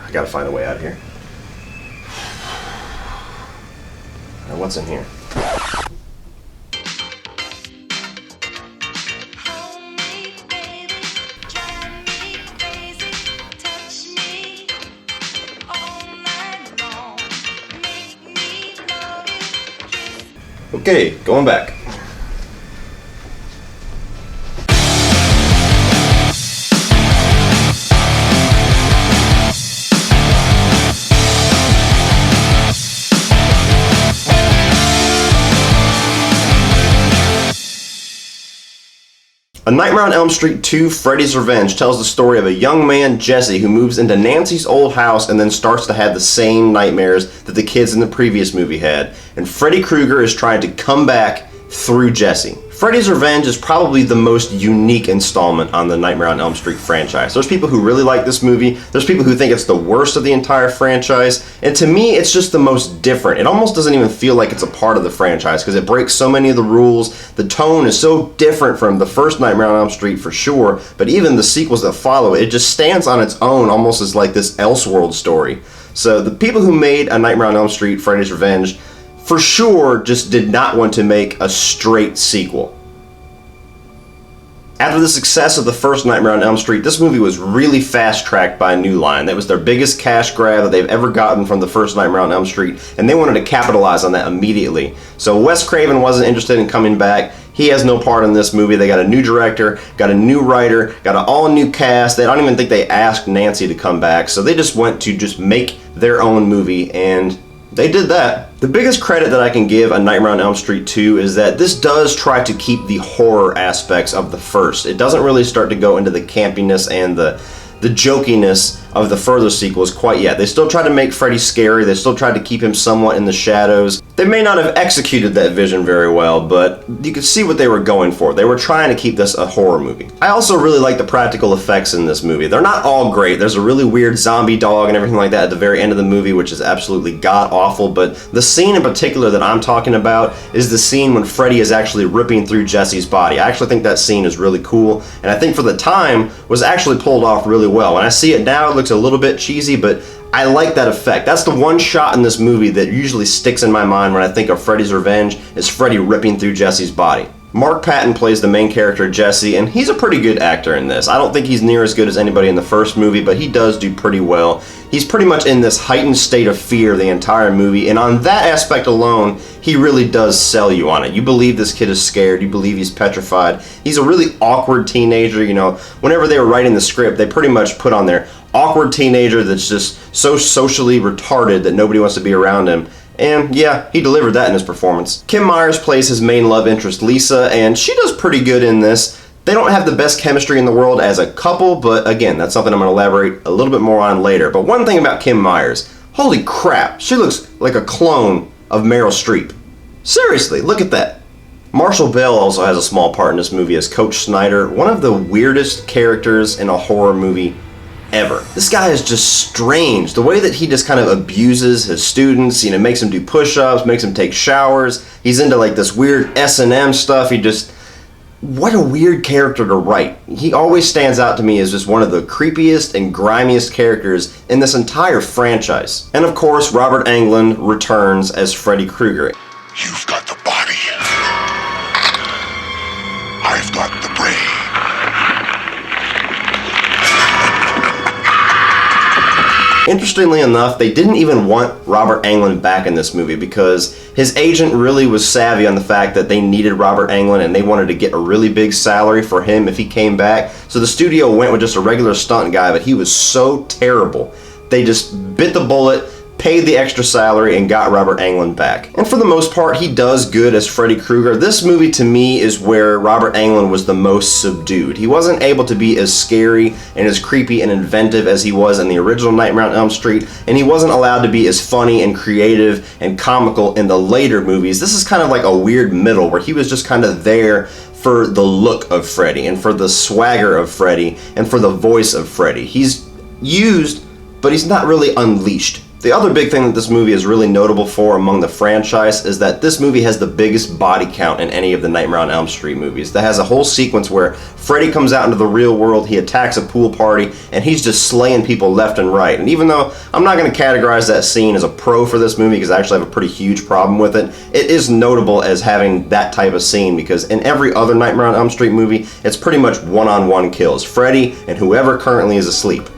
I gotta find a way out of here. What's in here? Okay, going back. A Nightmare on Elm Street 2, Freddy's Revenge tells the story of a young man, Jesse, who moves into Nancy's old house and then starts to have the same nightmares that the kids in the previous movie had. And Freddy Krueger is trying to come back through Jesse. Freddy's Revenge is probably the most unique installment on the Nightmare on Elm Street franchise. There's people who really like this movie, there's people who think it's the worst of the entire franchise, and to me it's just the most different. It almost doesn't even feel like it's a part of the franchise because it breaks so many of the rules. The tone is so different from the first Nightmare on Elm Street for sure, but even the sequels that follow, it just stands on its own almost as like this Elseworld story. So the people who made A Nightmare on Elm Street, Freddy's Revenge, for sure just did not want to make a straight sequel. After the success of the first Nightmare on Elm Street, this movie was really fast-tracked by New Line. That was their biggest cash grab that they've ever gotten from the first Nightmare on Elm Street, and they wanted to capitalize on that immediately. So Wes Craven wasn't interested in coming back. He has no part in this movie. They got a new director, got a new writer, got an all-new cast. They don't even think they asked Nancy to come back, so they just went to just make their own movie, and they did that. The biggest credit that I can give A Nightmare on Elm Street 2 is that this does try to keep the horror aspects of the first. It doesn't really start to go into the campiness and the jokiness of the further sequels quite yet. They still try to make Freddy scary, they still try to keep him somewhat in the shadows. They may not have executed that vision very well, but you could see what they were going for. They were trying to keep this a horror movie. I also really like the practical effects in this movie. They're not all great. There's a really weird zombie dog and everything like that at the very end of the movie, which is absolutely god-awful, but the scene in particular that I'm talking about is the scene when Freddy is actually ripping through Jesse's body. I actually think that scene is really cool, and I think for the time was actually pulled off really well. When I see it now, it looks a little bit cheesy, but I like that effect. That's the one shot in this movie that usually sticks in my mind when I think of Freddy's Revenge, is Freddy ripping through Jesse's body. Mark Patton plays the main character, Jesse, and he's a pretty good actor in this. I don't think he's near as good as anybody in the first movie, but he does do pretty well. He's pretty much in this heightened state of fear the entire movie, and on that aspect alone, he really does sell you on it. You believe this kid is scared, you believe he's petrified. He's a really awkward teenager, you know. Whenever they were writing the script, they pretty much put on there, awkward teenager that's just so socially retarded that nobody wants to be around him. And yeah, he delivered that in his performance. Kim Myers plays his main love interest, Lisa, and she does pretty good in this. They don't have the best chemistry in the world as a couple, but again, that's something I'm going to elaborate a little bit more on later. But one thing about Kim Myers, holy crap, she looks like a clone of Meryl Streep. Seriously, look at that. Marshall Bell also has a small part in this movie as Coach Schneider, one of the weirdest characters in a horror movie ever. This guy is just strange. The way that he just kind of abuses his students, you know, makes them do push-ups, makes them take showers. He's into like this weird S&M stuff. What a weird character to write. He always stands out to me as just one of the creepiest and grimiest characters in this entire franchise. And of course, Robert Englund returns as Freddy Krueger. You've got the body. I've got the brain. Interestingly enough, they didn't even want Robert Englund back in this movie because his agent really was savvy on the fact that they needed Robert Englund and they wanted to get a really big salary for him if he came back. So the studio went with just a regular stunt guy, but he was so terrible. They just bit the bullet, paid the extra salary, and got Robert Englund back. And for the most part, he does good as Freddy Krueger. This movie, to me, is where Robert Englund was the most subdued. He wasn't able to be as scary and as creepy and inventive as he was in the original Nightmare on Elm Street, and he wasn't allowed to be as funny and creative and comical in the later movies. This is kind of like a weird middle where he was just kind of there for the look of Freddy and for the swagger of Freddy and for the voice of Freddy. He's used, but he's not really unleashed The other big thing that this movie is really notable for among the franchise is that this movie has the biggest body count in any of the Nightmare on Elm Street movies. That has a whole sequence where Freddy comes out into the real world, he attacks a pool party, and he's just slaying people left and right. And even though I'm not going to categorize that scene as a pro for this movie because I actually have a pretty huge problem with it, it is notable as having that type of scene because in every other Nightmare on Elm Street movie, it's pretty much one-on-one kills. Freddy and whoever currently is asleep.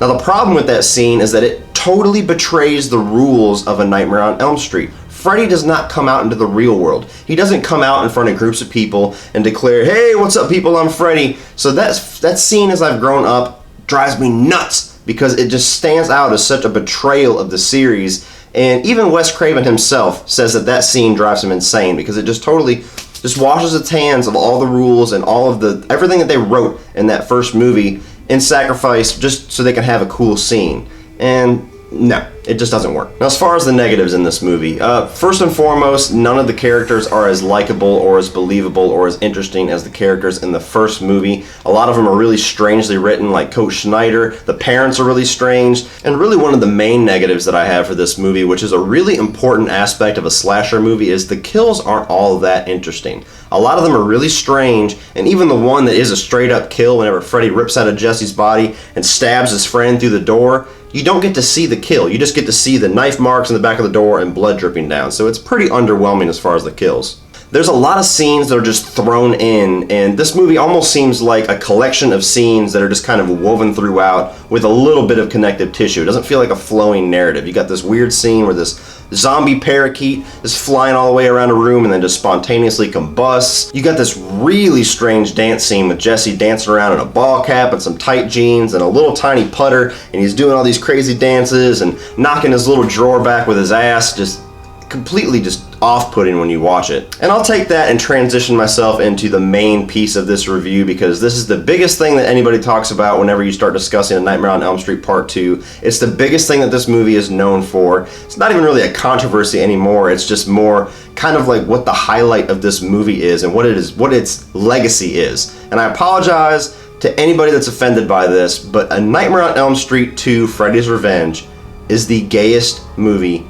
Now the problem with that scene is that it totally betrays the rules of a Nightmare on Elm Street. Freddy does not come out into the real world. He doesn't come out in front of groups of people and declare, "Hey, what's up people, I'm Freddy." So that scene as I've grown up drives me nuts because it just stands out as such a betrayal of the series. And even Wes Craven himself says that that scene drives him insane because it just totally just washes its hands of all the rules and all of everything that they wrote in that first movie in sacrifice just so they can have a cool scene. And no, it just doesn't work. Now as far as the negatives in this movie, first and foremost, none of the characters are as likable or as believable or as interesting as the characters in the first movie. A lot of them are really strangely written, like Coach Schneider. The parents are really strange. And really one of the main negatives that I have for this movie, which is a really important aspect of a slasher movie, is the kills aren't all that interesting. A lot of them are really strange, and even the one that is a straight up kill whenever Freddy rips out of Jesse's body and stabs his friend through the door, you don't get to see the kill. You just get to see the knife marks in the back of the door and blood dripping down. So it's pretty underwhelming as far as the kills. There's a lot of scenes that are just thrown in, and this movie almost seems like a collection of scenes that are just kind of woven throughout with a little bit of connective tissue. It doesn't feel like a flowing narrative. You got this weird scene where this zombie parakeet is flying all the way around a room and then just spontaneously combusts. You got this really strange dance scene with Jesse dancing around in a ball cap and some tight jeans and a little tiny putter, and he's doing all these crazy dances and knocking his little drawer back with his ass, just completely just off-putting when you watch it. And I'll take that and transition myself into the main piece of this review because this is the biggest thing that anybody talks about whenever you start discussing A Nightmare on Elm Street Part 2. It's the biggest thing that this movie is known for. It's not even really a controversy anymore. It's just more kind of like what the highlight of this movie is and what its legacy is. And I apologize to anybody that's offended by this, but A Nightmare on Elm Street 2: Freddy's Revenge is the gayest movie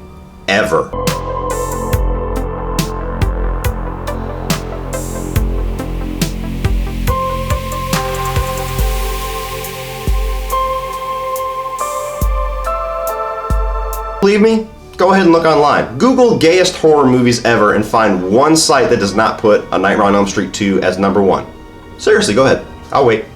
ever. Believe me? Go ahead and look online. Google gayest horror movies ever and find one site that does not put A Nightmare on Elm Street 2 as number one. Seriously, go ahead. I'll wait.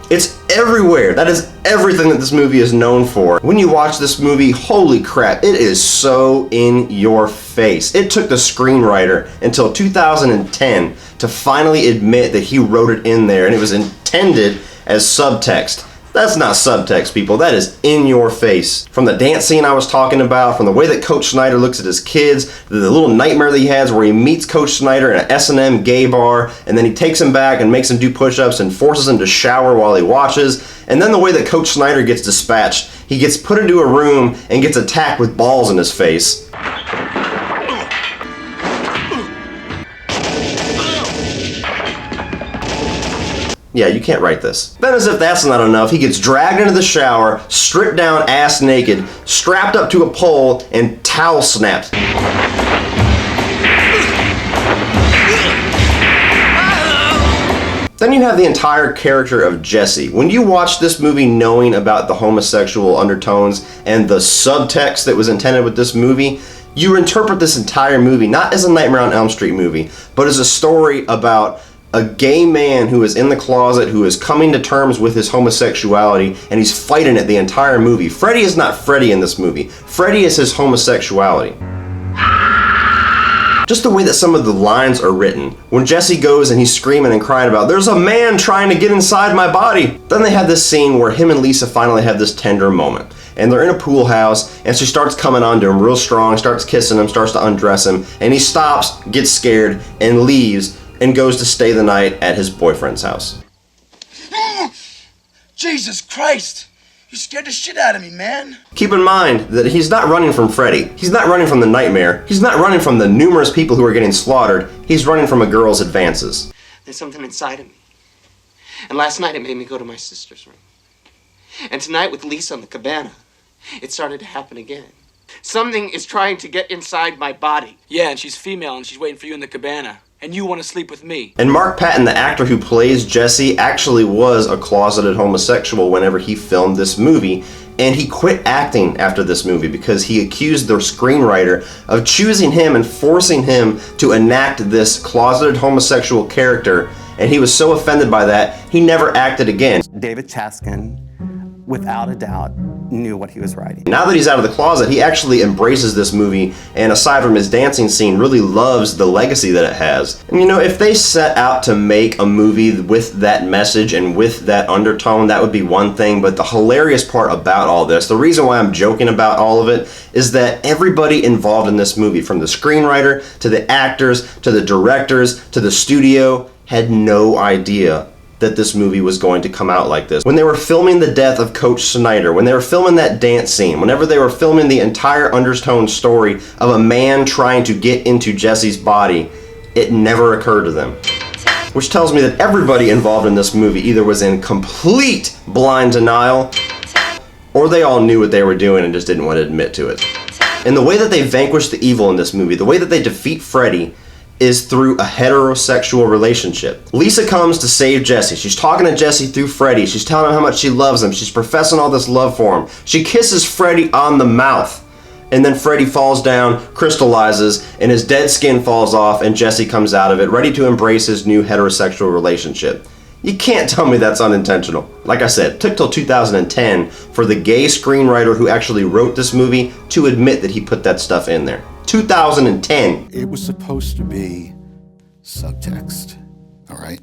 It's everywhere. That is everything that this movie is known for. When you watch this movie, holy crap, it is so in your face. It took the screenwriter until 2010 to finally admit that he wrote it in there and it was intended as subtext. That's not subtext, people. That is in your face. From the dance scene I was talking about, from the way that Coach Schneider looks at his kids, the little nightmare that he has where he meets Coach Schneider in an S&M gay bar, and then he takes him back and makes him do push-ups and forces him to shower while he watches, and then the way that Coach Schneider gets dispatched. He gets put into a room and gets attacked with balls in his face. Yeah, you can't write this. Then as if that's not enough, he gets dragged into the shower, stripped down ass naked, strapped up to a pole, and towel snapped. Then you have the entire character of Jesse. When you watch this movie knowing about the homosexual undertones and the subtext that was intended with this movie, you interpret this entire movie not as a Nightmare on Elm Street movie, but as a story about a gay man who is in the closet, who is coming to terms with his homosexuality, and he's fighting it the entire movie. Freddy is not Freddy in this movie. Freddy is his homosexuality. Just the way that some of the lines are written. When Jesse goes and he's screaming and crying about, "There's a man trying to get inside my body." Then they have this scene where him and Lisa finally have this tender moment. And they're in a pool house, and she starts coming on to him real strong, starts kissing him, starts to undress him, and he stops, gets scared, and leaves, and goes to stay the night at his boyfriend's house. Jesus Christ! You scared the shit out of me, man. Keep in mind that he's not running from Freddy. He's not running from the nightmare. He's not running from the numerous people who are getting slaughtered. He's running from a girl's advances. There's something inside of me. And last night it made me go to my sister's room. And tonight with Lisa on the cabana, it started to happen again. Something is trying to get inside my body. Yeah, and she's female and she's waiting for you in the cabana. And you want to sleep with me. And Mark Patton, the actor who plays Jesse, actually was a closeted homosexual whenever he filmed this movie. And he quit acting after this movie because he accused the screenwriter of choosing him and forcing him to enact this closeted homosexual character. And he was so offended by that, he never acted again. David Chaskin, without a doubt, knew what he was writing. Now that he's out of the closet, he actually embraces this movie, and aside from his dancing scene, really loves the legacy that it has. And you know, if they set out to make a movie with that message and with that undertone, that would be one thing, but the hilarious part about all this, the reason why I'm joking about all of it, is that everybody involved in this movie, from the screenwriter, to the actors, to the directors, to the studio, had no idea that this movie was going to come out like this. When they were filming the death of Coach Schneider, when they were filming that dance scene, whenever they were filming the entire undertone story of a man trying to get into Jesse's body, it never occurred to them. Which tells me that everybody involved in this movie either was in complete blind denial, or they all knew what they were doing and just didn't want to admit to it. And the way that they vanquish the evil in this movie, the way that they defeat Freddy, is through a heterosexual relationship. Lisa comes to save Jesse. She's talking to Jesse through Freddy. She's telling him how much she loves him. She's professing all this love for him. She kisses Freddy on the mouth. And then Freddy falls down, crystallizes, and his dead skin falls off, and Jesse comes out of it, ready to embrace his new heterosexual relationship. You can't tell me that's unintentional. Like I said, it took till 2010 for the gay screenwriter who actually wrote this movie to admit that he put that stuff in there. 2010. It was supposed to be subtext, all right?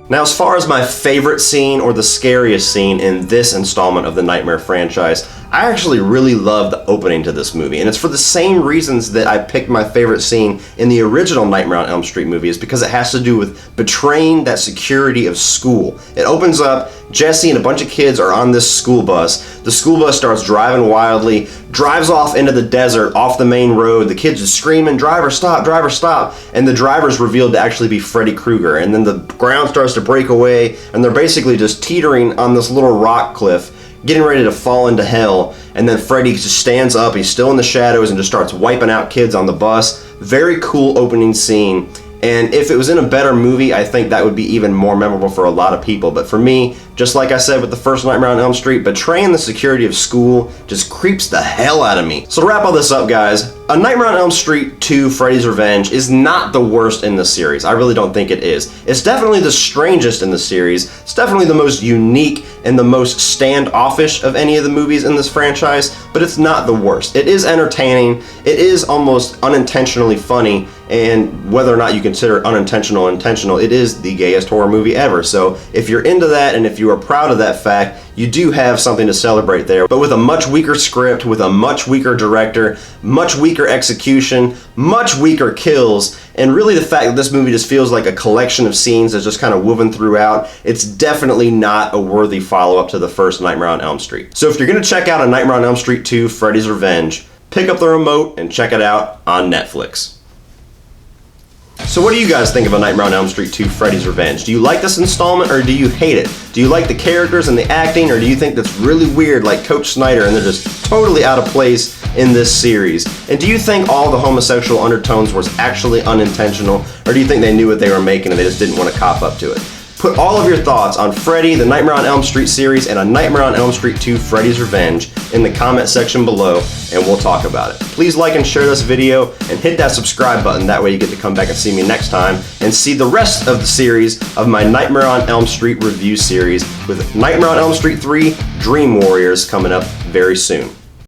Now, as far as my favorite scene or the scariest scene in this installment of the Nightmare franchise, I actually really love the opening to this movie, and it's for the same reasons that I picked my favorite scene in the original Nightmare on Elm Street movie, is because it has to do with betraying that security of school. It opens up, Jesse and a bunch of kids are on this school bus. The school bus starts driving wildly, drives off into the desert, off the main road. The kids are screaming, "Driver, stop, driver, stop." And the driver's revealed to actually be Freddy Krueger. And then the ground starts to break away, and they're basically just teetering on this little rock cliff, getting ready to fall into hell. And then Freddy just stands up, he's still in the shadows, and just starts wiping out kids on the bus. Very cool opening scene. And if it was in a better movie, I think that would be even more memorable for a lot of people. But for me, just like I said with the first Nightmare on Elm Street, betraying the security of school just creeps the hell out of me. So to wrap all this up, guys, A Nightmare on Elm Street 2, Freddy's Revenge is not the worst in the series. I really don't think it is. It's definitely the strangest in the series. It's definitely the most unique and the most standoffish of any of the movies in this franchise, but it's not the worst. It is entertaining. It is almost unintentionally funny, and whether or not you consider unintentional or intentional, it is the gayest horror movie ever. So if you're into that and if you are proud of that fact, you do have something to celebrate there. But with a much weaker script, with a much weaker director, much weaker execution, much weaker kills, and really the fact that this movie just feels like a collection of scenes that's just kind of woven throughout, it's definitely not a worthy follow-up to the first Nightmare on Elm Street. So if you're going to check out A Nightmare on Elm Street 2, Freddy's Revenge, pick up the remote and check it out on Netflix. So what do you guys think of A Nightmare on Elm Street 2, Freddy's Revenge? Do you like this installment or do you hate it? Do you like the characters and the acting, or do you think that's really weird like Coach Schneider and they're just totally out of place in this series? And do you think all the homosexual undertones was actually unintentional, or do you think they knew what they were making and they just didn't want to cop up to it? Put all of your thoughts on Freddy, the Nightmare on Elm Street series, and A Nightmare on Elm Street 2, Freddy's Revenge in the comment section below, and we'll talk about it. Please like and share this video, and hit that subscribe button. That way you get to come back and see me next time, and see the rest of the series of my Nightmare on Elm Street review series, with Nightmare on Elm Street 3, Dream Warriors, coming up very soon.